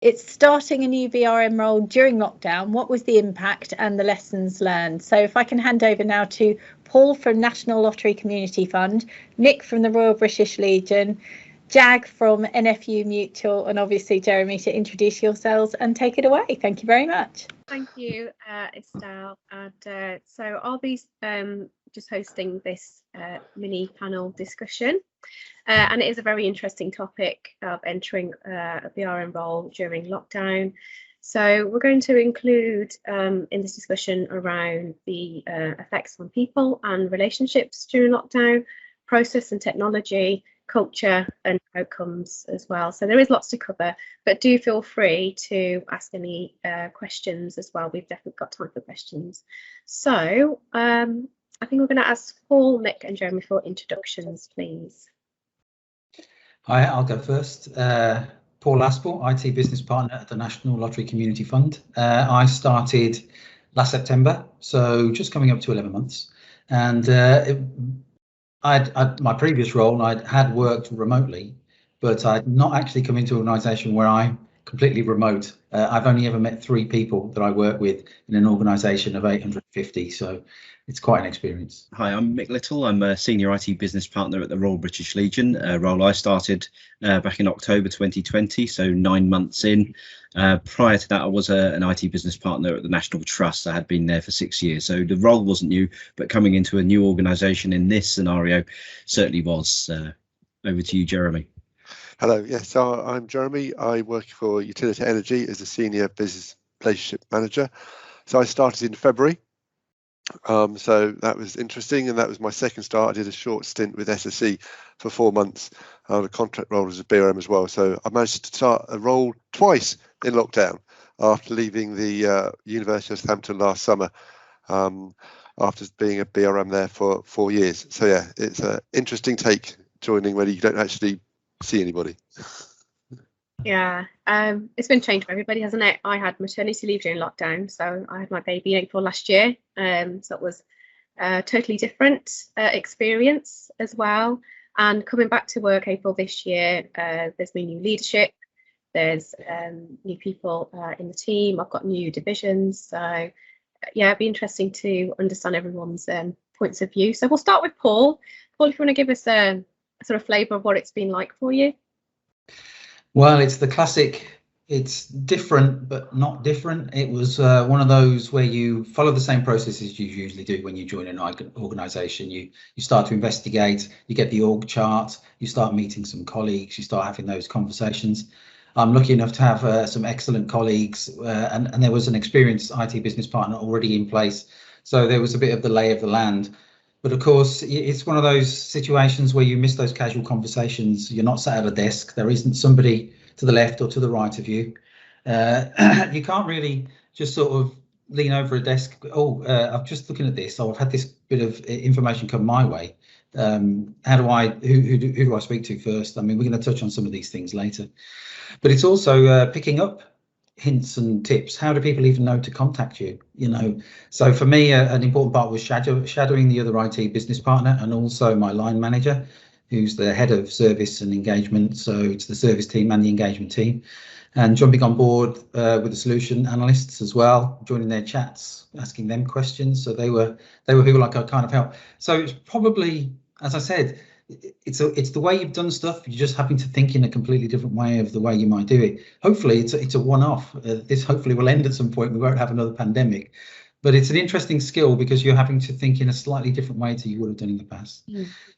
it's starting a new BRM role during lockdown. What was the impact and the lessons learned? So if I can hand over now to Paul from National Lottery Community Fund, Nick from the Royal British Legion, Jag from NFU Mutual, and obviously Jeremy, to introduce yourselves and take it away. Thank you very much. Thank you, Estelle. And so I'll be just hosting this mini panel discussion. And it is a very interesting topic of entering a BRM role during lockdown. So we're going to include in this discussion around the effects on people and relationships during lockdown, process and technology, culture and outcomes as well. So there is lots to cover, but do feel free to ask any questions as well. We've definitely got time for questions. So I think we're going to ask Paul, Nick and Jeremy for introductions, please. Hi, I'll go first. Paul Aspel, IT Business Partner at the National Lottery Community Fund. I started last September, so just coming up to 11 months. And my previous role, I had worked remotely, but I'd not actually come into an organisation where I'm completely remote. I've only ever met 3 people that I work with in an organisation of 850, so it's quite an experience. Hi, I'm Mick Little. I'm a Senior IT Business Partner at the Royal British Legion, a role I started back in October 2020, so 9 months in. Prior to that, I was an IT Business Partner at the National Trust. I had been there for 6 years, so the role wasn't new, but coming into a new organisation in this scenario certainly was. Over to you, Jeremy. Hello, yes, so I'm Jeremy. I work for Utility Energy as a Senior Business Relationship Manager. So I started in February. So that was interesting, and that was my second start. I did a short stint with SSE for 4 months, a contract role as a BRM as well. So I managed to start a role twice in lockdown after leaving the University of Southampton last summer, after being a BRM there for 4 years. So yeah, it's an interesting take joining when you don't actually see anybody. Yeah, it's been changed for everybody, hasn't it? I had maternity leave during lockdown, so I had my baby in April last year. So it was a totally different experience as well. And coming back to work April this year, there's been new leadership, there's new people in the team. I've got new divisions. So yeah, it'd be interesting to understand everyone's points of view. So we'll start with Paul. Paul, if you want to give us a sort of flavour of what it's been like for you. Well, it's the classic, it's different, but not different. It was one of those where you follow the same processes you usually do when you join an organisation. You start to investigate, you get the org chart, you start meeting some colleagues, you start having those conversations. I'm lucky enough to have some excellent colleagues, and there was an experienced IT business partner already in place. So there was a bit of the lay of the land. But of course, it's one of those situations where you miss those casual conversations. You're not sat at a desk. There isn't somebody to the left or to the right of you. You can't really just sort of lean over a desk. Oh, I'm just looking at this. Oh, I've had this bit of information come my way. Who do I speak to first? I mean, we're going to touch on some of these things later. But it's also picking up hints and tips. How do people even know to contact you? You know, so for me, an important part was shadowing the other IT business partner and also my line manager, who's the head of service and engagement. So it's the service team and the engagement team, and jumping on board with the solution analysts as well, joining their chats, asking them questions. So they were people like I kind of help. So it's probably, as I said, it's the way you've done stuff. You're just having to think in a completely different way of the way you might do it. Hopefully it's a one-off. This hopefully will end at some point. We won't have another pandemic, but it's an interesting skill because you're having to think in a slightly different way to you would have done in the past.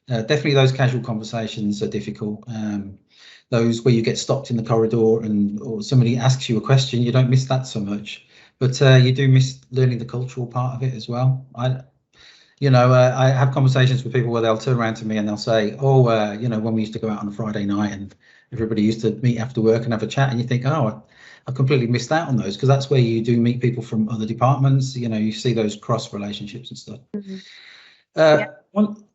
Definitely those casual conversations are difficult. Those where you get stopped in the corridor or somebody asks you a question, you don't miss that so much, but you do miss learning the cultural part of it as well. I have conversations with people where they'll turn around to me and they'll say, oh, when we used to go out on a Friday night and everybody used to meet after work and have a chat, and you think, oh, I completely missed out on those, because that's where you do meet people from other departments. You know, you see those cross relationships and stuff.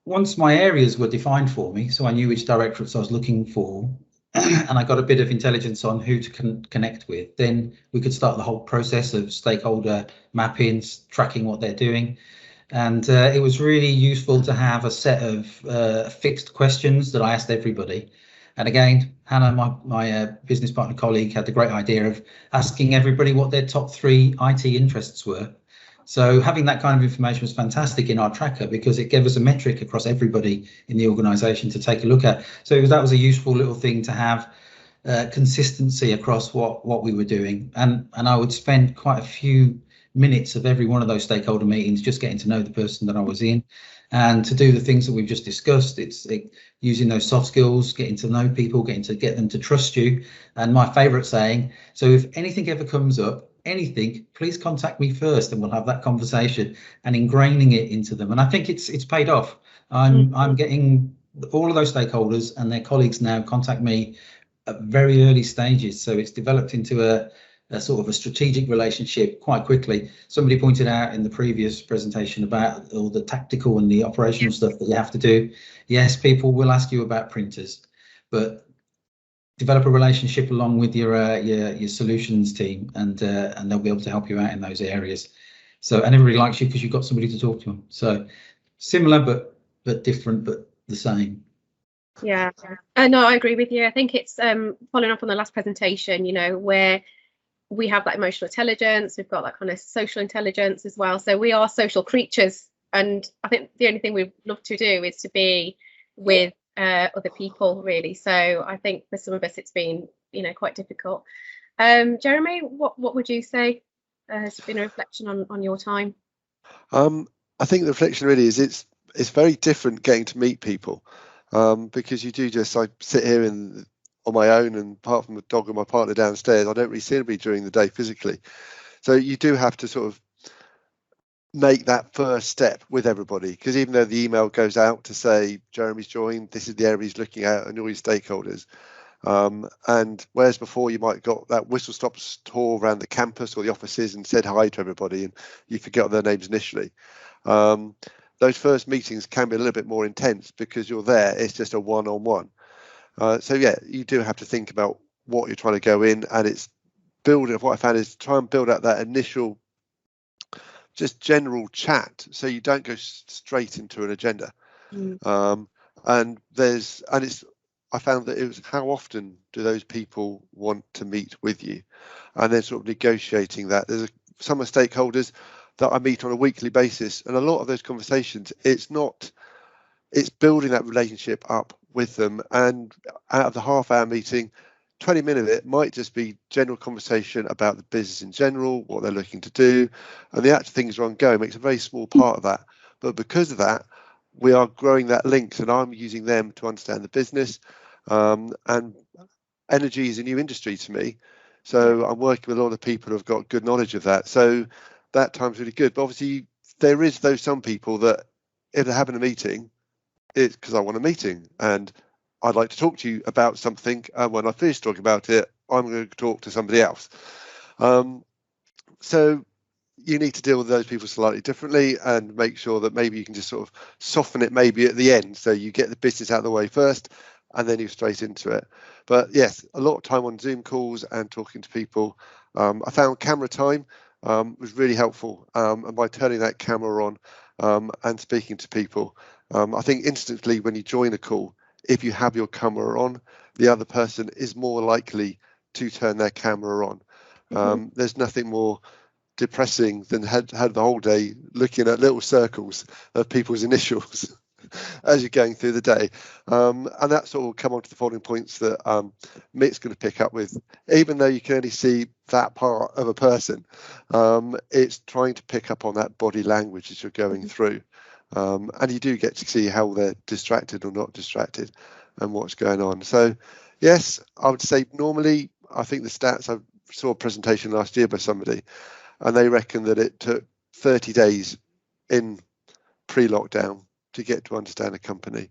Once my areas were defined for me, so I knew which directorates I was looking for, and I got a bit of intelligence on who to connect with, then we could start the whole process of stakeholder mapping, tracking what they're doing. And it was really useful to have a set of fixed questions that I asked everybody. And again, Hannah, my business partner colleague, had the great idea of asking everybody what their top 3 IT interests were. So having that kind of information was fantastic in our tracker, because it gave us a metric across everybody in the organisation to take a look at. So that was a useful little thing to have consistency across what we were doing. And I would spend quite a few minutes of every one of those stakeholder meetings just getting to know the person that I was in, and to do the things that we've just discussed. It's using those soft skills, getting to know people, get them to trust you. And my favourite saying, so if anything ever comes up, anything, please contact me first, and we'll have that conversation, and ingraining it into them. And I think it's paid off. I'm getting all of those stakeholders and their colleagues now contact me at very early stages, so it's developed into a sort of a strategic relationship quite quickly. Somebody pointed out in the previous presentation about all the tactical and the operational stuff that you have to do. Yes, people will ask you about printers, but develop a relationship along with your solutions team, and they'll be able to help you out in those areas. So, and everybody likes you because you've got somebody to talk to them. So similar but different, but the same. Yeah, no, I agree with you. I think it's following up on the last presentation, you know, where we have that emotional intelligence, we've got that kind of social intelligence as well. So we are social creatures, and I think the only thing we'd love to do is to be with other people, really. So I think for some of us it's been, you know, quite difficult. Jeremy, what would you say has been a reflection on your time? I think the reflection really is it's very different getting to meet people, because you do just, I sit here on my own, and apart from the dog and my partner downstairs, I don't really see anybody during the day physically. So you do have to sort of make that first step with everybody, because even though the email goes out to say Jeremy's joined, this is the area he's looking at, and all your stakeholders, and whereas before you might have got that whistle stop tour around the campus or the offices and said hi to everybody and you forget their names initially, those first meetings can be a little bit more intense because you're there, it's just a one-on-one. So yeah, you do have to think about what you're trying to go in, and it's building. What I found is try and build out that initial just general chat, so you don't go straight into an agenda. And I found that it was how often do those people want to meet with you, and then sort of negotiating that. There's some of the stakeholders that I meet on a weekly basis, and a lot of those conversations, it's building that relationship up with them, and out of the half-hour meeting, 20 minutes of it might just be general conversation about the business in general, what they're looking to do, and the actual things are ongoing makes a very small part of that. But because of that, we are growing that link, and I'm using them to understand the business. And energy is a new industry to me, so I'm working with a lot of people who've got good knowledge of that. So that time's really good. But obviously, there is some people that if they're having a meeting, it's because I want a meeting and I'd like to talk to you about something, and when I finish talking about it, I'm going to talk to somebody else. So you need to deal with those people slightly differently and make sure that maybe you can just sort of soften it maybe at the end, so you get the business out of the way first and then you're straight into it. But yes, a lot of time on Zoom calls and talking to people. I found camera time was really helpful, and by turning that camera on and speaking to people, I think instantly when you join a call, if you have your camera on, the other person is more likely to turn their camera on. There's nothing more depressing than had the whole day looking at little circles of people's initials as you're going through the day. And that sort of will come on to the following points that Mick's going to pick up with. Even though you can only see that part of a person, it's trying to pick up on that body language as you're going through. And you do get to see how they're distracted or not distracted and what's going on. So yes, I would say normally, I think the stats, I saw a presentation last year by somebody, and they reckon that it took 30 days in pre-lockdown to get to understand a company,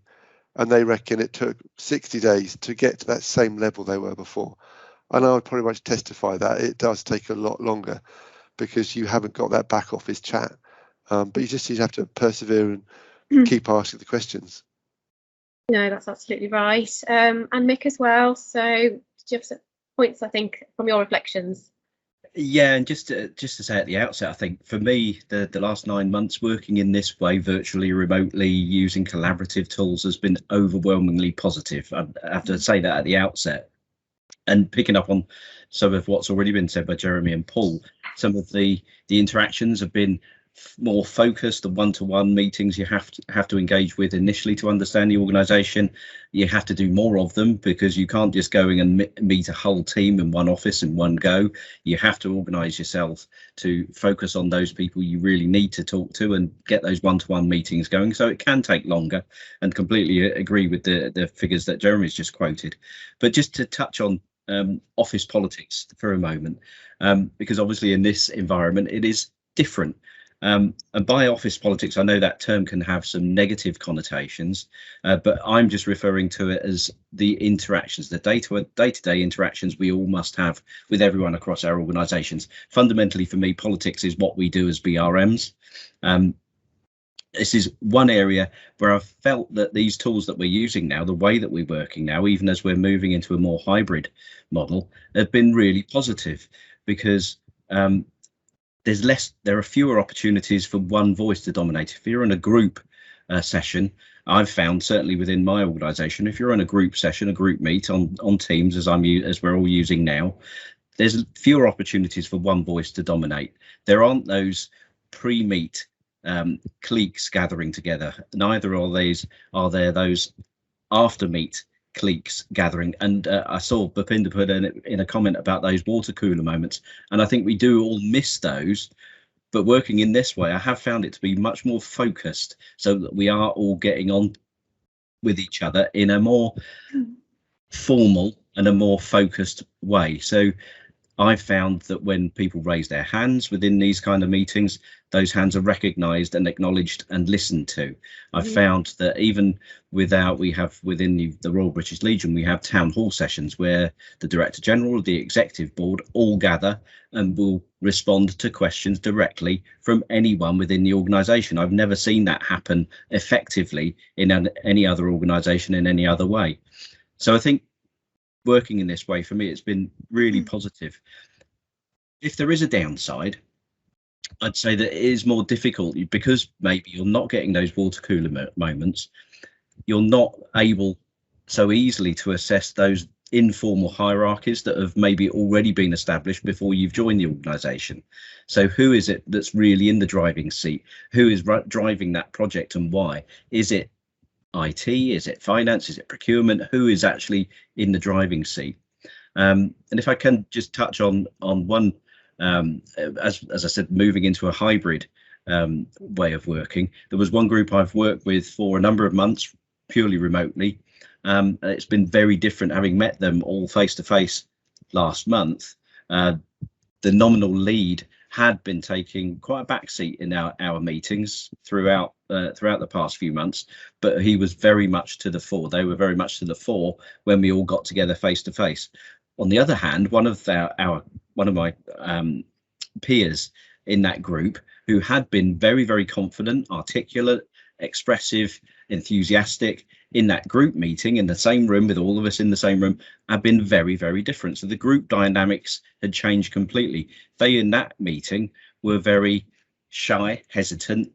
and they reckon it took 60 days to get to that same level they were before. And I would pretty much testify that it does take a lot longer because you haven't got that back office chat. But you have to persevere and keep asking the questions. No, that's absolutely right. And Mick as well. So do you have some points, I think, from your reflections? Yeah, and just to say at the outset, I think for me, the last 9 months working in this way, virtually, remotely, using collaborative tools has been overwhelmingly positive. I have to say that at the outset. And picking up on some of what's already been said by Jeremy and Paul, some of the interactions have been more focused. The one-to-one meetings you have to engage with initially to understand the organisation. You have to do more of them because you can't just go in and meet a whole team in one office in one go. You have to organise yourself to focus on those people you really need to talk to and get those one-to-one meetings going. So it can take longer, and completely agree with the figures that Jeremy's just quoted. But just to touch on office politics for a moment, because obviously in this environment it is different. And by office politics, I know that term can have some negative connotations, but I'm just referring to it as the interactions, the day-to-day interactions we all must have with everyone across our organisations. Fundamentally, for me, politics is what we do as BRMs. This is one area where I've felt that these tools that we're using now, the way that we're working now, even as we're moving into a more hybrid model, have been really positive, because there are fewer opportunities for one voice to dominate. If you're in a group session, I've found, certainly within my organisation, if you're in a group session, a group meet on Teams, as we're all using now, there's fewer opportunities for one voice to dominate. There aren't those pre-meet cliques gathering together. Neither are there those after meet cliques gathering. And I saw Bapinda put in a comment about those water cooler moments, and I think we do all miss those. But working in this way, I have found it to be much more focused, so that we are all getting on with each other in a more formal and a more focused way. So I've found that when people raise their hands within these kind of meetings, those hands are recognised and acknowledged and listened to. I've found that even we have within the Royal British Legion, we have town hall sessions where the Director General, the Executive Board all gather and will respond to questions directly from anyone within the organisation. I've never seen that happen effectively in any other organisation in any other way. So I think working in this way, for me, it's been really positive. If there is a downside, I'd say that it is more difficult because maybe you're not getting those water cooler moments. You're not able so easily to assess those informal hierarchies that have maybe already been established before you've joined the organisation. So who is it that's really in the driving seat? Who is driving that project and why? Is it IT? Is it finance? Is it procurement? Who is actually in the driving seat? And if I can just touch on one, as I said, moving into a hybrid way of working, there was one group I've worked with for a number of months, purely remotely. And it's been very different, having met them all face to face last month. The nominal lead had been taking quite a backseat in our meetings throughout the past few months, but he was very much to the fore. They were very much to the fore when we all got together face to face. On the other hand, one of my peers in that group, who had been very, very confident, articulate, expressive, enthusiastic in that group meeting in the same room with all of us in the same room, had been very, very different. So the group dynamics had changed completely. They in that meeting were very shy, hesitant,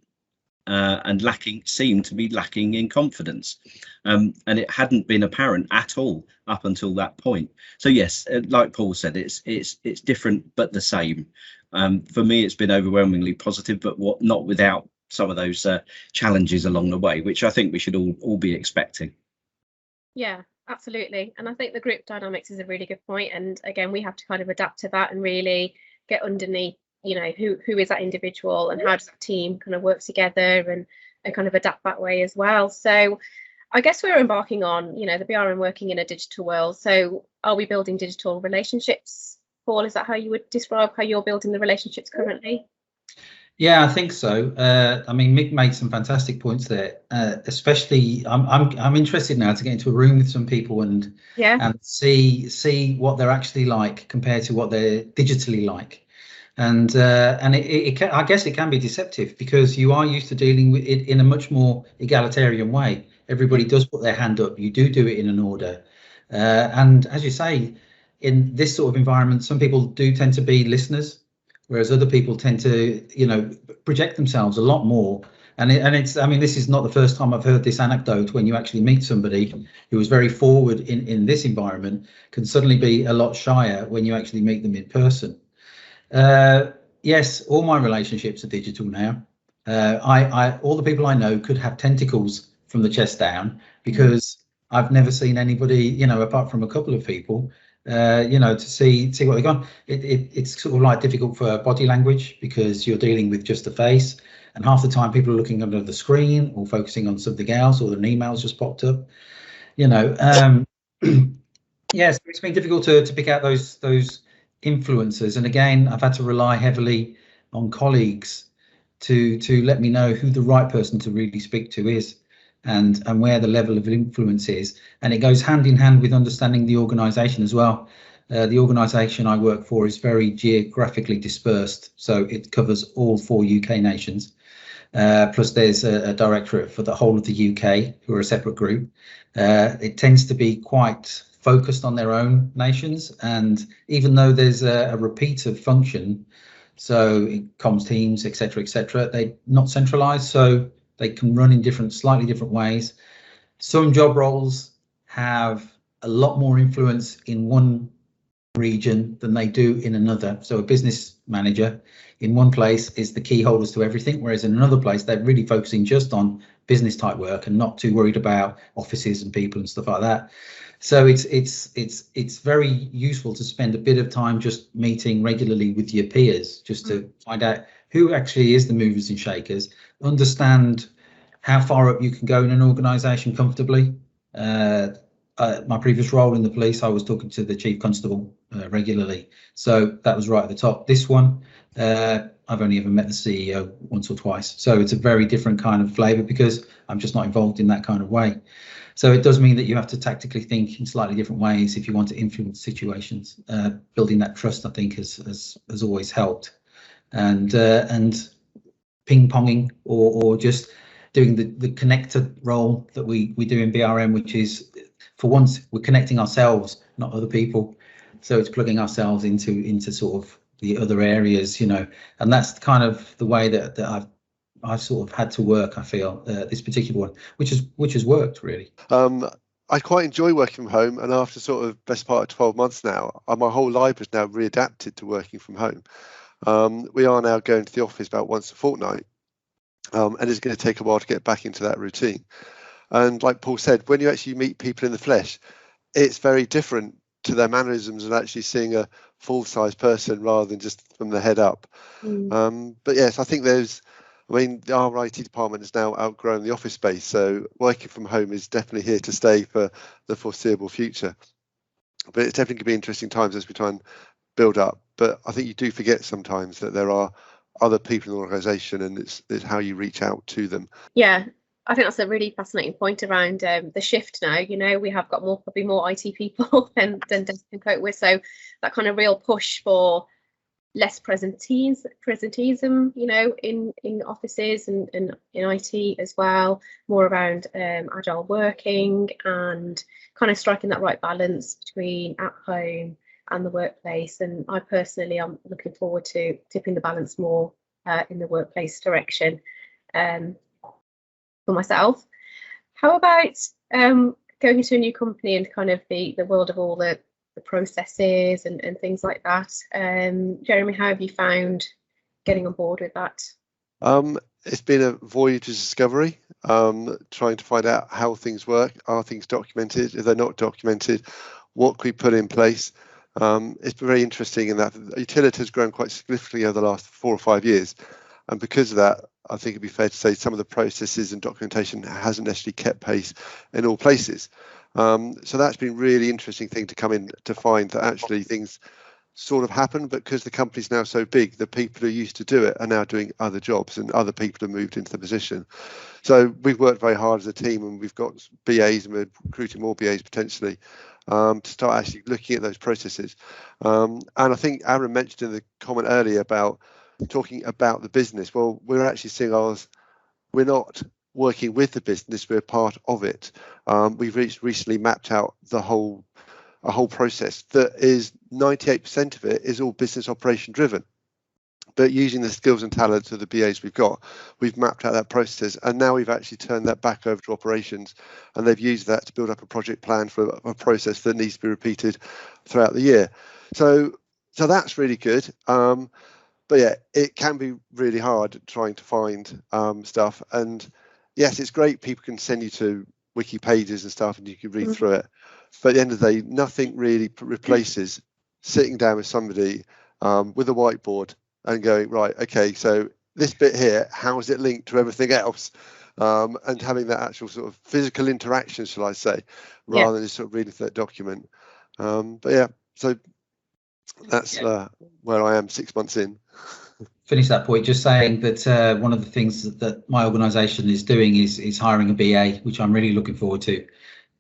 and seemed to be lacking in confidence. And it hadn't been apparent at all up until that point. So yes, like Paul said, it's different but the same. For me, it's been overwhelmingly positive, but not without some of those challenges along the way, which I think we should all be expecting. Yeah, absolutely. And I think the group dynamics is a really good point. And again, we have to kind of adapt to that and really get underneath, who is that individual and how does that team kind of work together and kind of adapt that way as well. So I guess we're embarking on, the BRM working in a digital world. So are we building digital relationships? Paul, is that how you would describe how you're building the relationships currently? Yeah, I think so. I mean, Mick made some fantastic points there. Especially, I'm interested now to get into a room with some people and see what they're actually like compared to what they're digitally like. And I guess it can be deceptive because you are used to dealing with it in a much more egalitarian way. Everybody does put their hand up. You do it in an order, and as you say, in this sort of environment, some people do tend to be listeners, whereas other people tend to, you know, project themselves a lot more. And it's, I mean, this is not the first time I've heard this anecdote. When you actually meet somebody who is very forward in this environment, can suddenly be a lot shyer when you actually meet them in person. Yes, all my relationships are digital now. All the people I know could have tentacles from the chest down, because I've never seen anybody, you know, apart from a couple of people, you know, to see what they've got. It's sort of like difficult for body language, because you're dealing with just the face, and half the time people are looking under the screen or focusing on something else, or an email's just popped up, you know. Yes, it's been difficult to pick out those influencers, and again, I've had to rely heavily on colleagues to let me know who the right person to really speak to is, and where the level of influence is. And it goes hand in hand with understanding the organisation as well. The organisation I work for is very geographically dispersed, so it covers all 4 UK nations. Plus there's a directorate for the whole of the UK, who are a separate group. It tends to be quite focused on their own nations, and even though there's a repeat of function, so comms teams, etc., they're not centralised, so they can run in slightly different ways. Some job roles have a lot more influence in one region than they do in another. So a business manager in one place is the key holders to everything, whereas in another place they're really focusing just on business type work and not too worried about offices and people and stuff like that. So it's very useful to spend a bit of time just meeting regularly with your peers, just to find out who actually is the movers and shakers, understand how far up you can go in an organisation comfortably. My previous role in the police, I was talking to the chief constable regularly, so that was right at the top. This one, I've only ever met the CEO once or twice, so it's a very different kind of flavour, because I'm just not involved in that kind of way. So it does mean that you have to tactically think in slightly different ways if you want to influence situations. Building that trust, I think, has always helped, and ping-ponging or just doing the connector role that we do in BRM, which is, for once, we're connecting ourselves, not other people. So it's plugging ourselves into sort of the other areas, you know, and that's kind of the way that I've sort of had to work, I feel, this particular one, which has worked really. I quite enjoy working from home, and after sort of best part of 12 months now, my whole life has now readapted to working from home. We are now going to the office about once a fortnight, and it's going to take a while to get back into that routine. And like Paul said, when you actually meet people in the flesh, it's very different to their mannerisms and actually seeing a full-size person rather than just from the head up. But yes, I think our IT department has now outgrown the office space, so working from home is definitely here to stay for the foreseeable future. But it's definitely going to be interesting times as we try and build up. But I think you do forget sometimes that there are other people in the organisation, and it's how you reach out to them. Yeah, I think that's a really fascinating point around the shift now. You know, we have got probably more IT people than Desk can cope with. So that kind of real push for less presenteeism, you know, in offices and in IT as well, more around agile working and kind of striking that right balance between at home and the workplace. And I personally am looking forward to tipping the balance more in the workplace direction for myself. How about going into a new company and kind of the world of all the processes and things like that? Jeremy, how have you found getting on board with that? It's been a voyage of discovery, trying to find out how things work. Are things documented? If they're not documented, what can we put in place? It's been very interesting in that utility has grown quite significantly over the last 4 or 5 years. And because of that, I think it'd be fair to say some of the processes and documentation hasn't necessarily kept pace in all places. So that's been a really interesting thing to come in to find that actually things sort of happen, but because the company's now so big, the people who used to do it are now doing other jobs and other people have moved into the position. So we've worked very hard as a team, and we've got BAs and we're recruiting more BAs potentially to start actually looking at those processes. And I think Aaron mentioned in the comment earlier about talking about the business. Well, we're actually seeing we're not working with the business, we're part of it. We've recently mapped out the whole a whole process that is 98% of it is all business operation driven. But using the skills and talents of the BAs we've got, we've mapped out that process, and now we've actually turned that back over to operations, and they've used that to build up a project plan for a process that needs to be repeated throughout the year. So that's really good. But yeah, it can be really hard trying to find stuff. And yes, it's great people can send you to wiki pages and stuff, and you can read through it. But at the end of the day, nothing really replaces sitting down with somebody with a whiteboard and going, right, okay, so this bit here, how is it linked to everything else? And having that actual sort of physical interaction, shall I say, rather than just sort of reading through that document. But yeah, so that's where I am 6 months in. Finish that point, just saying that one of the things that my organisation is doing is hiring a BA, which I'm really looking forward to,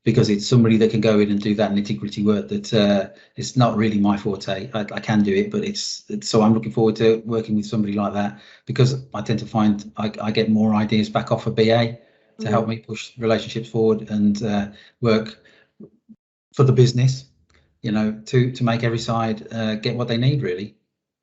because it's somebody that can go in and do that nitty-gritty work that it's not really my forte. I can do it, but it's so I'm looking forward to working with somebody like that, because I tend to find I get more ideas back off a BA to help me push relationships forward and work for the business, you know, to make every side get what they need, really.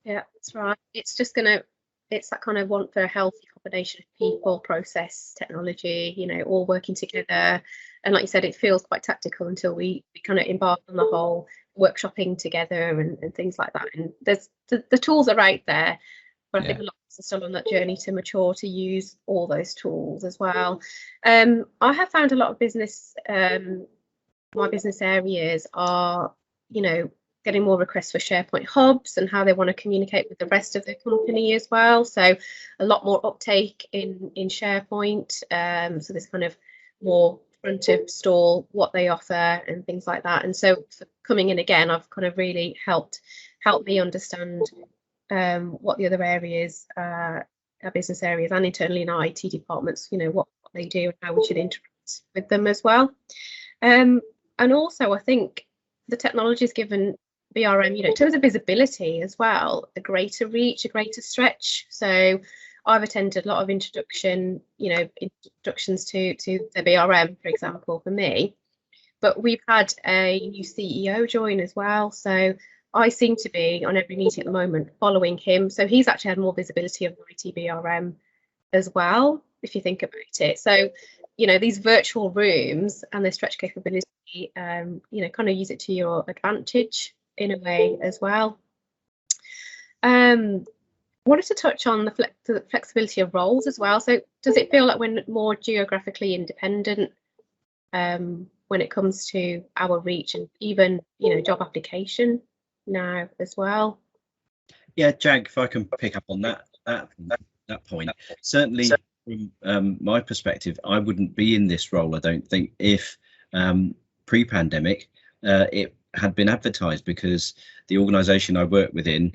Yeah, that's right. It's that kind of want for a healthy combination of people, process, technology, you know, all working together. And like you said, it feels quite tactical until we kind of embark on the whole workshopping together and things like that. And there's the tools are out there, but I think a lot of us are still on that journey to mature to use all those tools as well. I have found a lot of business, my business areas are, you know, getting more requests for SharePoint hubs and how they want to communicate with the rest of the company as well. So a lot more uptake in SharePoint. So this kind of more front of store, what they offer and things like that. And so for coming in again, I've kind of really helped me understand what the other areas, our business areas and internally in our IT departments, you know, what they do and how we should interact with them as well. And also I think the technology has given BRM, you know, in terms of visibility as well, a greater reach, a greater stretch. So I've attended a lot of introductions to the BRM, for example, for me. But we've had a new CEO join as well. So I seem to be on every meeting at the moment following him. So he's actually had more visibility of IT BRM as well, if you think about it. So, you know, these virtual rooms and the stretch capability, you know, kind of use it to your advantage in a way as well. Wanted to touch on the flexibility of roles as well. So does it feel like we're more geographically independent when it comes to our reach and even, you know, job application now as well? Yeah, Jag, if I can pick up on that point, certainly from my perspective, I wouldn't be in this role, I don't think, if pre-pandemic it had been advertised, because the organisation I work within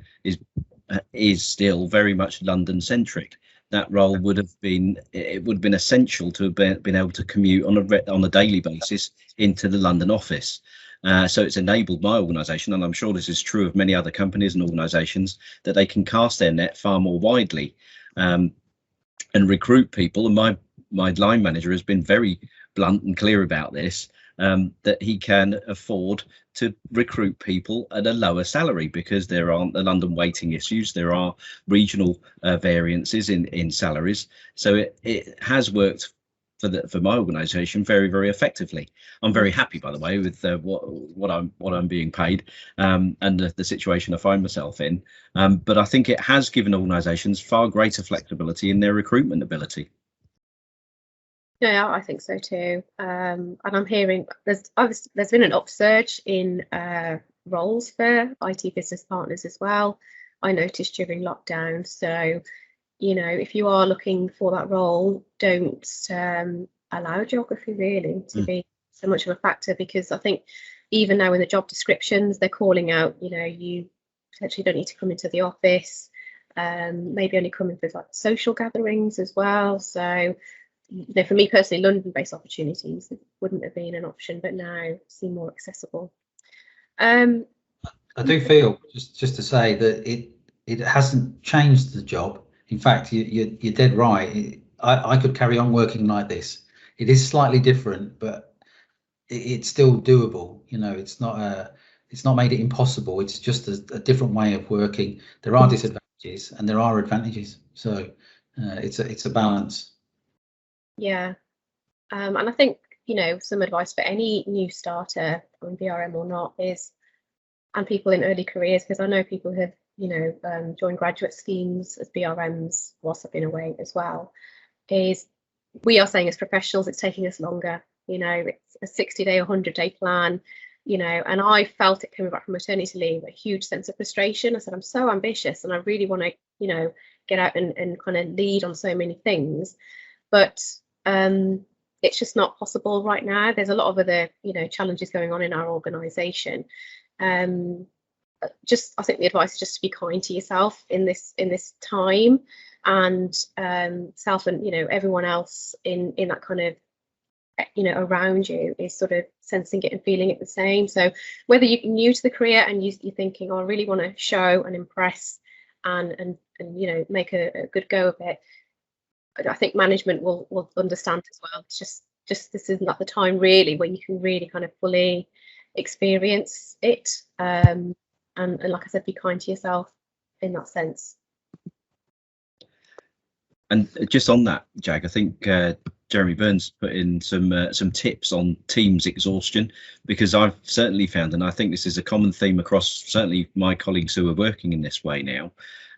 is still very much London centric. That role would have been essential to have been able to commute on a daily basis into the London office. So it's enabled my organisation, and I'm sure this is true of many other companies and organisations, that they can cast their net far more widely and recruit people. And my line manager has been very blunt and clear about this, that he can afford to recruit people at a lower salary because there aren't the London weighting issues. There are regional variances in salaries. So it has worked for my organisation very, very effectively. I'm very happy, by the way, with what I'm being paid and the situation I find myself in. But I think it has given organisations far greater flexibility in their recruitment ability. Yeah, I think so too. And I'm hearing there's been an upsurge in roles for IT business partners as well. I noticed during lockdown. So, you know, if you are looking for that role, don't allow geography really to be so much of a factor, because I think even now in the job descriptions, they're calling out, you know, you potentially don't need to come into the office, maybe only come in for like social gatherings as well. So, you know, for me personally, London-based opportunities wouldn't have been an option, but now seem more accessible. I do feel, just to say, that it hasn't changed the job. In fact, you're dead right. I could carry on working like this. It is slightly different, but it's still doable. You know, it's not made it impossible. It's just a different way of working. There are disadvantages and there are advantages. So it's a balance. Yeah, and I think, you know, some advice for any new starter on BRM or not is, and people in early careers, because I know people have, you know, joined graduate schemes as BRMs whilst I've been away as well, is we are saying as professionals it's taking us longer. You know, it's a 60-day or 100-day plan, you know, and I felt it coming back from maternity leave, a huge sense of frustration. I said, I'm so ambitious and I really want to, you know, get out and kind of lead on so many things, but it's just not possible right now. There's a lot of other, you know, challenges going on in our organisation. Just, I think the advice is just to be kind to yourself in this time, and self and, you know, everyone else in that kind of, you know, around you is sort of sensing it and feeling it the same. So whether you're new to the career and you're thinking, oh, I really want to show and impress and you know, make a good go of it, I think management will understand as well. It's just this isn't at the time really where you can really kind of fully experience it, and like I said, be kind to yourself in that sense. And just on that, Jag, I think Jeremy Burns put in some tips on Teams exhaustion, because I've certainly found, and I think this is a common theme across certainly my colleagues who are working in this way now,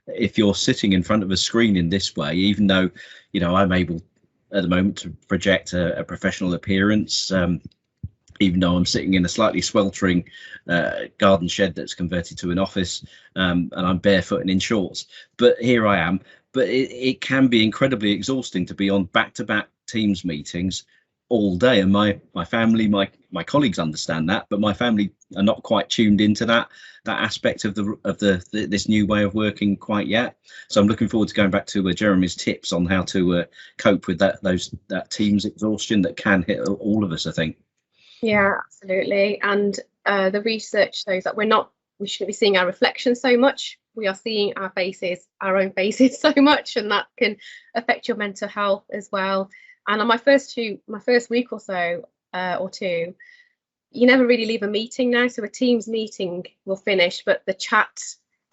if you're sitting in front of a screen in this way, even though, you know, I'm able at the moment to project a professional appearance, even though I'm sitting in a slightly sweltering garden shed that's converted to an office, and I'm barefoot and in shorts, but here I am. But it can be incredibly exhausting to be on back-to-back Teams meetings all day, and my family, my colleagues understand that, but my family are not quite tuned into that aspect of this new way of working quite yet. So I'm looking forward to going back to Jeremy's tips on how to cope with that Teams exhaustion that can hit all of us, I think. Yeah, absolutely. And the research shows that we shouldn't be seeing our reflection so much. We are seeing our own faces so much, and that can affect your mental health as well. And on my first week or so, or two, you never really leave a meeting now. So a Teams meeting will finish, but the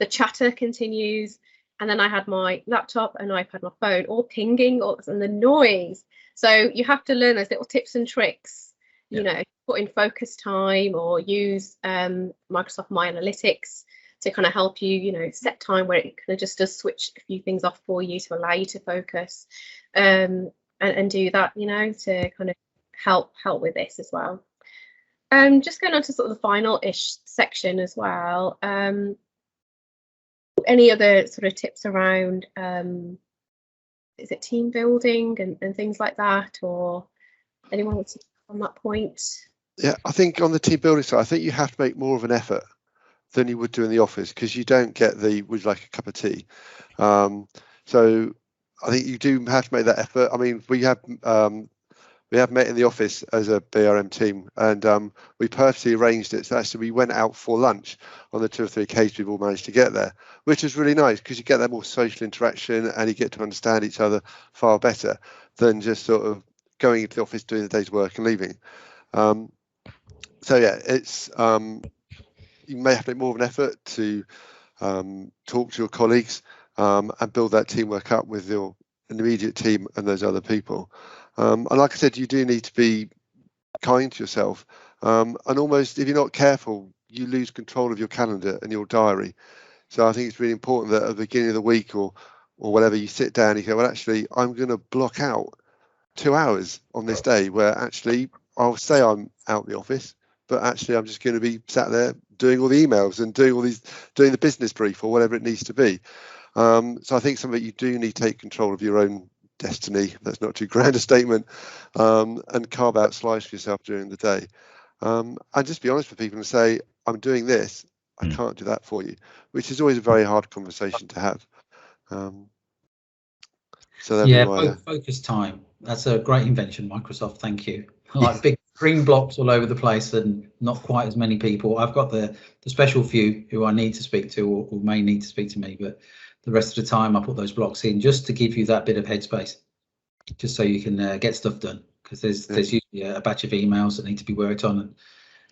chatter continues. And then I had my laptop and iPad, my phone, all pinging, and the noise. So you have to learn those little tips and tricks. Yeah. You know, put in focus time or use Microsoft My Analytics to kind of help you, you know, set time where it kind of just does switch a few things off for you to allow you to focus, and do that, you know, to kind of help with this as well. Just going on to sort of the final-ish section as well. Any other sort of tips around, is it team building and things like that, or anyone wants to on that point? Yeah, I think on the team building side, I think you have to make more of an effort than you would do in the office, because you don't get the would you like a cup of tea. So I think you do have to make that effort. I mean, we have met in the office as a BRM team, and we purposely arranged it so actually we went out for lunch on the 2 or 3 occasions we've all managed to get there, which is really nice because you get that more social interaction and you get to understand each other far better than just sort of going into the office, doing the day's work and leaving. So yeah, it's you may have to make more of an effort to talk to your colleagues and build that teamwork up with your immediate team and those other people. And like I said, you do need to be kind to yourself, and almost, if you're not careful, you lose control of your calendar and your diary. So I think it's really important that at the beginning of the week or whatever, you sit down and you go, well, actually, I'm going to block out 2 hours on this day where actually I'll say I'm out the office, but actually I'm just going to be sat there doing all the emails and doing the business brief or whatever it needs to be. So I think some of it you do need to take control of your own destiny. That's not too grand a statement, and carve out slice for yourself during the day. And just be honest with people and say, I'm doing this, I can't do that for you, which is always a very hard conversation to have. So yeah, focus time. That's a great invention, Microsoft. Thank you. Like big green blocks all over the place and not quite as many people. I've got the special few who I need to speak to or may need to speak to me, but the rest of the time I put those blocks in just to give you that bit of headspace, just so you can get stuff done. because there's usually a batch of emails that need to be worked on, and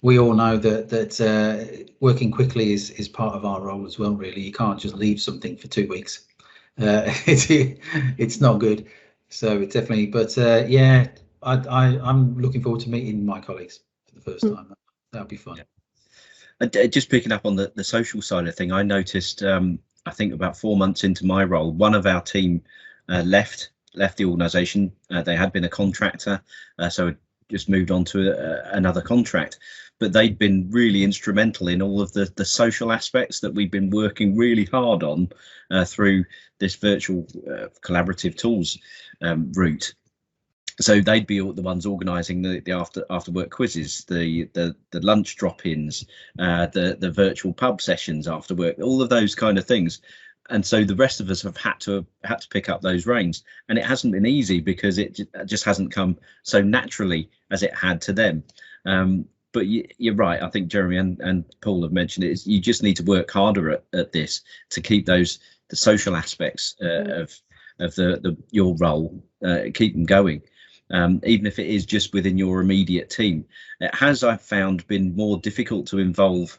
we all know that working quickly is part of our role as well. Really, you can't just leave something for 2 weeks. It's not good. So it's definitely, but yeah, I'm looking forward to meeting my colleagues for the first time. That'll be fun. Yeah. Just picking up on the social side of thing, I noticed, I think about 4 months into my role, one of our team left the organisation. They had been a contractor, so it just moved on to another contract. But they'd been really instrumental in all of the social aspects that we've been working really hard on through this virtual collaborative tools route. So they'd be the ones organising the after work quizzes, the lunch drop-ins, the virtual pub sessions after work, all of those kind of things. And so the rest of us have had to pick up those reins, and it hasn't been easy because it just hasn't come so naturally as it had to them. But you're right. I think Jeremy and Paul have mentioned it. You just need to work harder at this to keep the social aspects of your role, keep them going. Even if it is just within your immediate team. It has, I've found, been more difficult to involve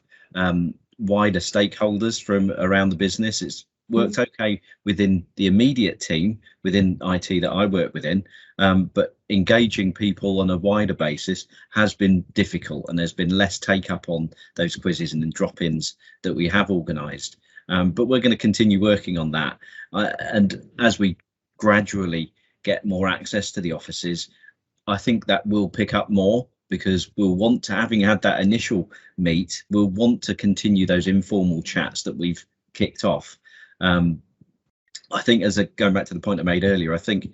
wider stakeholders from around the business. It's worked okay within the immediate team, within IT that I work within, but engaging people on a wider basis has been difficult, and there's been less take up on those quizzes and drop-ins that we have organised. But we're going to continue working on that. And as we gradually get more access to the offices, I think that will pick up more, because we'll want to, having had that initial meet, we'll want to continue those informal chats that we've kicked off. I think, going back to the point I made earlier, I think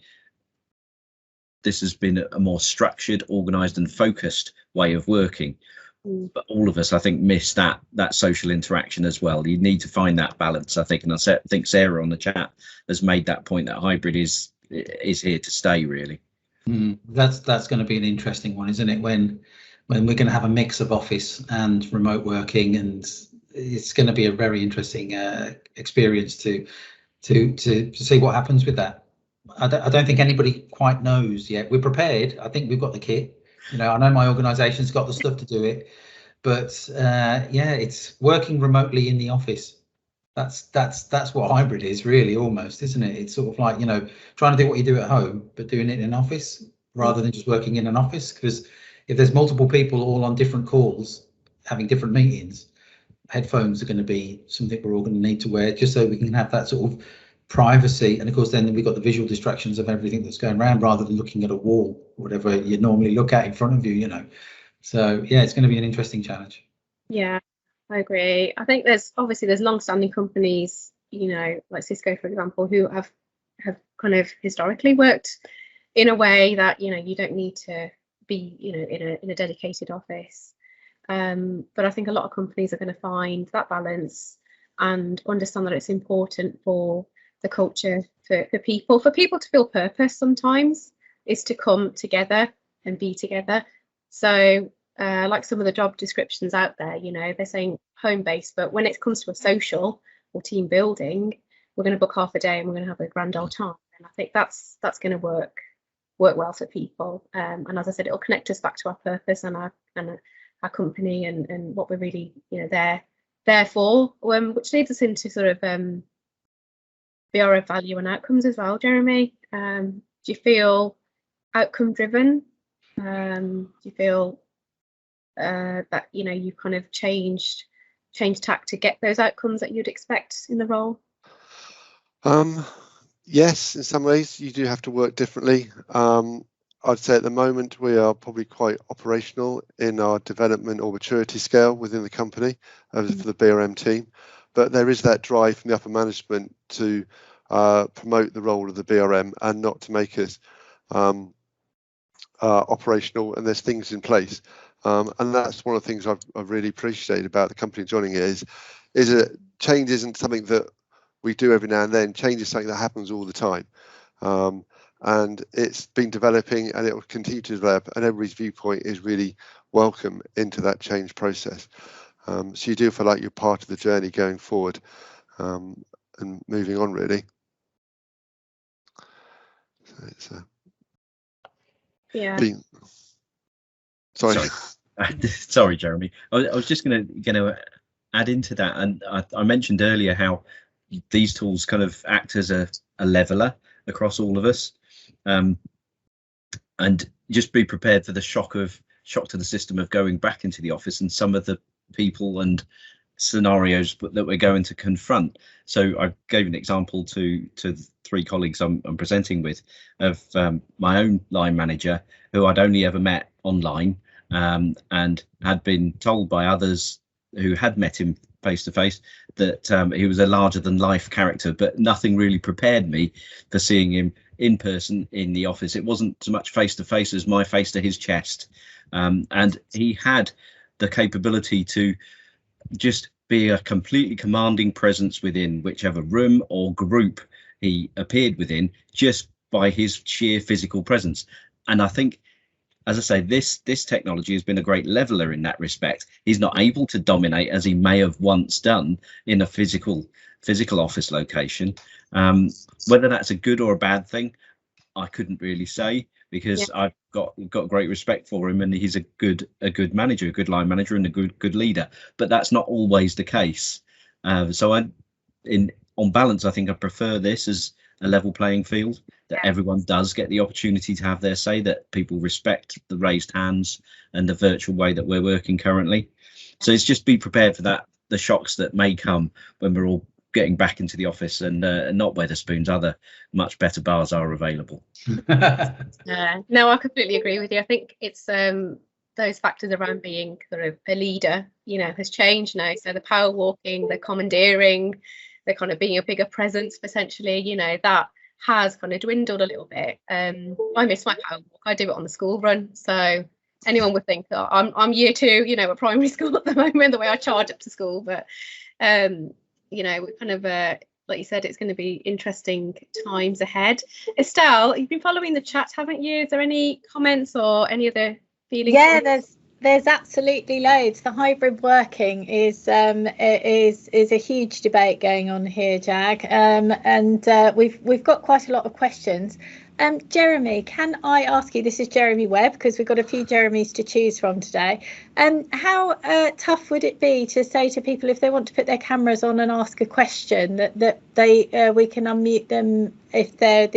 this has been a more structured, organised and focused way of working. But all of us, I think, miss that social interaction as well. You need to find that balance, I think, and I think Sarah on the chat has made that point, that hybrid is here to stay, really. That's going to be an interesting one, isn't it, when we're going to have a mix of office and remote working, and it's going to be a very interesting experience to see what happens with that. I don't think anybody quite knows yet. We're prepared. I think we've got the kit. I know my organisation's got the stuff to do it, but yeah, it's working remotely in the office. That's what hybrid is, really, almost, isn't it? It's sort of like, trying to do what you do at home, but doing it in an office rather than just working in an office. Because if there's multiple people all on different calls, having different meetings, headphones are going to be something we're all going to need to wear, just so we can have that sort of privacy. And of course, then we've got the visual distractions of everything that's going around, rather than looking at a wall or whatever you normally look at in front of you, So yeah, it's going to be an interesting challenge. Yeah, I agree. I think there's long-standing companies, like Cisco, for example, who have kind of historically worked in a way that, you don't need to be, in a dedicated office. But I think a lot of companies are going to find that balance and understand that it's important for the culture, for people to feel purpose sometimes, is to come together and be together. So like some of the job descriptions out there, they're saying home-based, but when it comes to a social or team building, we're going to book half a day and we're going to have a grand old time. And I think that's going to work well for people. And as I said, it'll connect us back to our purpose and our company and what we're really, there for, which leads us into sort of BRM value and outcomes as well. Jeremy, do you feel outcome driven? Do you feel that you kind of changed tack to get those outcomes that you'd expect in the role? Yes, in some ways you do have to work differently. I'd say at the moment we are probably quite operational in our development or maturity scale within the company for the BRM team, but there is that drive from the upper management to promote the role of the BRM and not to make us operational, and there's things in place. And that's one of the things I've really appreciated about the company joining it is that change isn't something that we do every now and then. Change is something that happens all the time. And it's been developing and it will continue to develop, and everybody's viewpoint is really welcome into that change process. So you do feel like you're part of the journey going forward and moving on, really. So it's Yeah. Sorry. Sorry, Jeremy. I was just going to add into that, and I mentioned earlier how these tools kind of act as a leveler across all of us, and just be prepared for the shock to the system of going back into the office and some of the people and scenarios that we're going to confront. So I gave an example to 3 colleagues I'm presenting with of my own line manager, who I'd only ever met online, and had been told by others who had met him face to face that he was a larger than life character, but nothing really prepared me for seeing him in person in the office. It wasn't so much face to face as my face to his chest, and he had the capability to just be a completely commanding presence within whichever room or group he appeared within, just by his sheer physical presence. And I think, as I say, this technology has been a great leveler in that respect. He's not able to dominate as he may have once done in a physical office location. Whether that's a good or a bad thing, I couldn't really say, because I've got great respect for him, and he's a good manager, a good line manager, and a good leader. But that's not always the case. So on balance, I think I prefer this as a level playing field, that everyone does get the opportunity to have their say, that people respect the raised hands and the virtual way that we're working currently. So it's just be prepared for that, the shocks that may come when we're all getting back into the office, and not Wetherspoons, other much better bars are available. No, I completely agree with you. I think it's those factors around being sort of a leader, has changed now. So the power walking, the commandeering, the kind of being a bigger presence potentially, that has kind of dwindled a little bit. I miss my power walk. I do it on the school run. So anyone would think that I'm year 2, at primary school at the moment, the way I charge up to school. But we're kind of like you said, it's going to be interesting times ahead. Estelle, you've been following the chat, haven't you? Is there any comments or any other feelings? Yeah, there's absolutely loads. The hybrid working is a huge debate going on here, Jag, and we've got quite a lot of questions. Jeremy, can I ask you, this is Jeremy Webb, because we've got a few Jeremys to choose from today. How tough would it be to say to people, if they want to put their cameras on and ask a question, that we can unmute them if they're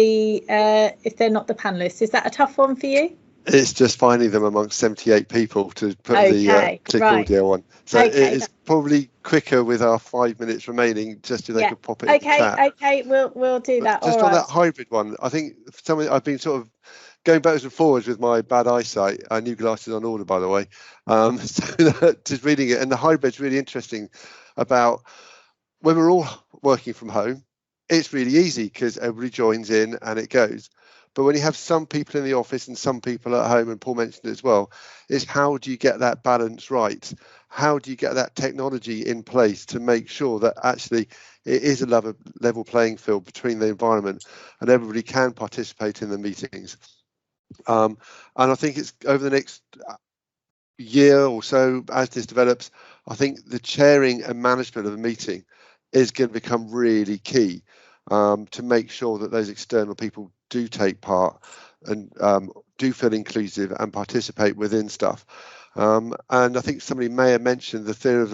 not the panelists? Is that a tough one for you? It's just finding them amongst 78 people to put the click audio on. So it is probably quicker with our 5 minutes remaining, just so they could pop it in the chat. Okay, we'll do that. Just on that hybrid one, I think I've been sort of going backwards and forwards with my bad eyesight. New glasses on order, by the way. So just reading it, and the hybrid's really interesting about when we're all working from home. It's really easy because everybody joins in and it goes. But when you have some people in the office and some people at home, and Paul mentioned it as well, is how do you get that balance right? How do you get that technology in place to make sure that actually it is a level playing field between the environment and everybody can participate in the meetings? And I think it's over the next year or so, as this develops, I think the chairing and management of a meeting is going to become really key, to make sure that those external people do take part and do feel inclusive and participate within stuff. And I think somebody may have mentioned the theory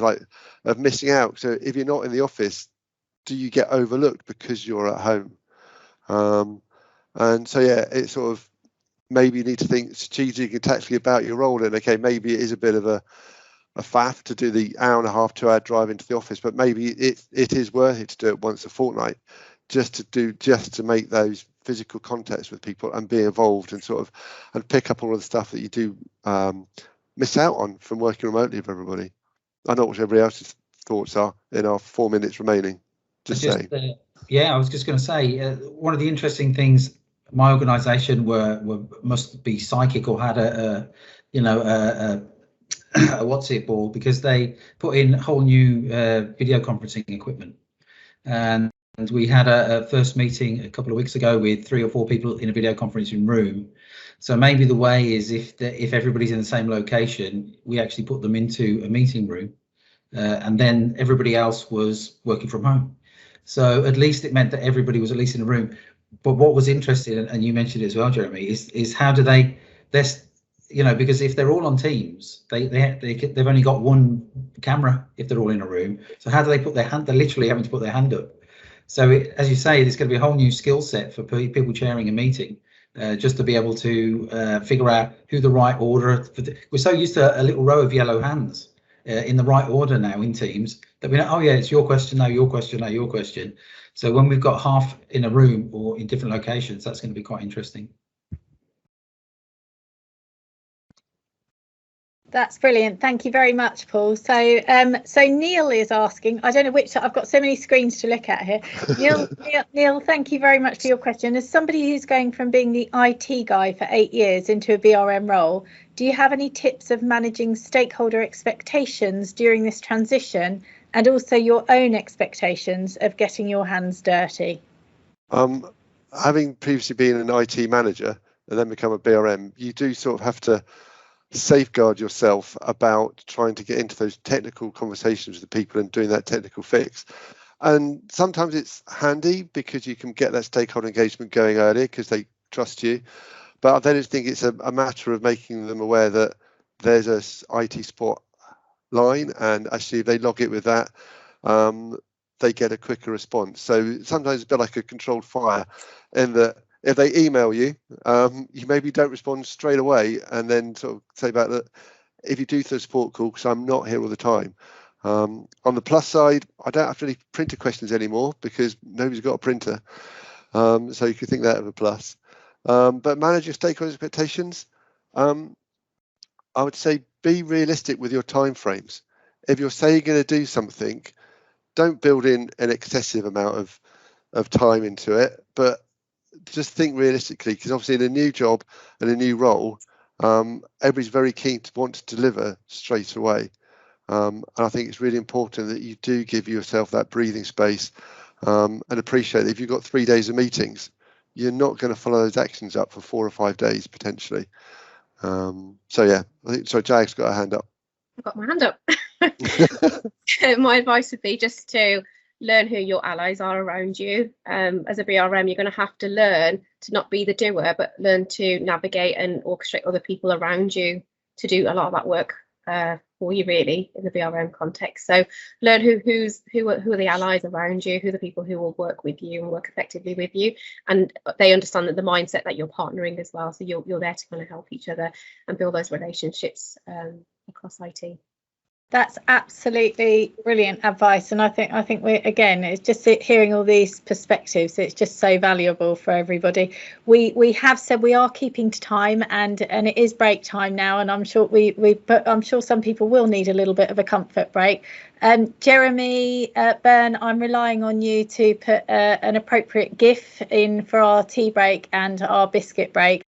of missing out. So if you're not in the office, do you get overlooked because you're at home? And so it's sort of, maybe you need to think strategically and tactically about your role. And okay, maybe it is a bit of a faff to do the hour and a half, 2 hour drive into the office, but maybe it is worth it to do it once a fortnight, just to make those physical contacts with people and be involved and pick up all of the stuff that you do miss out on from working remotely with everybody. I know what everybody else's thoughts are in our 4 minutes remaining. I was just going to say, one of the interesting things, my organisation must be psychic or had a what's it called, because they put in whole new video conferencing equipment, and we had a first meeting a couple of weeks ago with 3 or 4 people in a video conferencing room. So maybe the way is, if everybody's in the same location, we actually put them into a meeting room, and then everybody else was working from home. So at least it meant that everybody was at least in a room. But what was interesting, and you mentioned it as well, Jeremy, is how do they because if they're all on Teams, they've only got one camera if they're all in a room. So how do they put their hand? They're literally having to put their hand up. So as you say, there's going to be a whole new skill set for people chairing a meeting, just to be able to figure out who the right order. We're so used to a little row of yellow hands in the right order now in Teams that we know, oh yeah, it's your question, now your question, now your question. So when we've got half in a room or in different locations, that's going to be quite interesting. That's brilliant. Thank you very much, Paul. So Neil is asking, I don't know which, I've got so many screens to look at here. Neil, thank you very much for your question. As somebody who's going from being the IT guy for 8 years into a BRM role, do you have any tips of managing stakeholder expectations during this transition, and also your own expectations of getting your hands dirty? Having previously been an IT manager and then become a BRM, you do sort of have to safeguard yourself about trying to get into those technical conversations with the people and doing that technical fix. And sometimes it's handy because you can get that stakeholder engagement going earlier because they trust you. But I then think it's a matter of making them aware that there's a IT support line, and actually if they log it with that, they get a quicker response. So sometimes it's a bit like a controlled fire, in that if they email you, you maybe don't respond straight away, and then sort of say about that. If you do the support call, because I'm not here all the time. On the plus side, I don't have to any printer questions anymore because nobody's got a printer. So you could think that of a plus. But manage your stakeholder expectations. I would say be realistic with your timeframes. If you're saying you're going to do something, don't build in an excessive amount of time into it, but just think realistically, because obviously in a new job and a new role, everybody's very keen to want to deliver straight away. And I think it's really important that you do give yourself that breathing space, and appreciate that if you've got 3 days of meetings, you're not going to follow those actions up for 4 or 5 days potentially. So yeah, I think, sorry, Jag's got her hand up. I've got my hand up. My advice would be just to learn who your allies are around you. As a BRM, you're going to have to learn to not be the doer, but learn to navigate and orchestrate other people around you to do a lot of that work for you, really, in the BRM context. So learn who are the allies around you, who are the people who will work with you and work effectively with you, and they understand that the mindset that you're partnering as well. So you're there to kind of help each other and build those relationships across IT. That's absolutely brilliant advice, and I think we, again, it's just hearing all these perspectives, it's just so valuable for everybody. We have said we are keeping to time, and it is break time now, and I'm sure I'm sure some people will need a little bit of a comfort break. Jeremy Byrne, I'm relying on you to put an appropriate GIF in for our tea break and our biscuit break.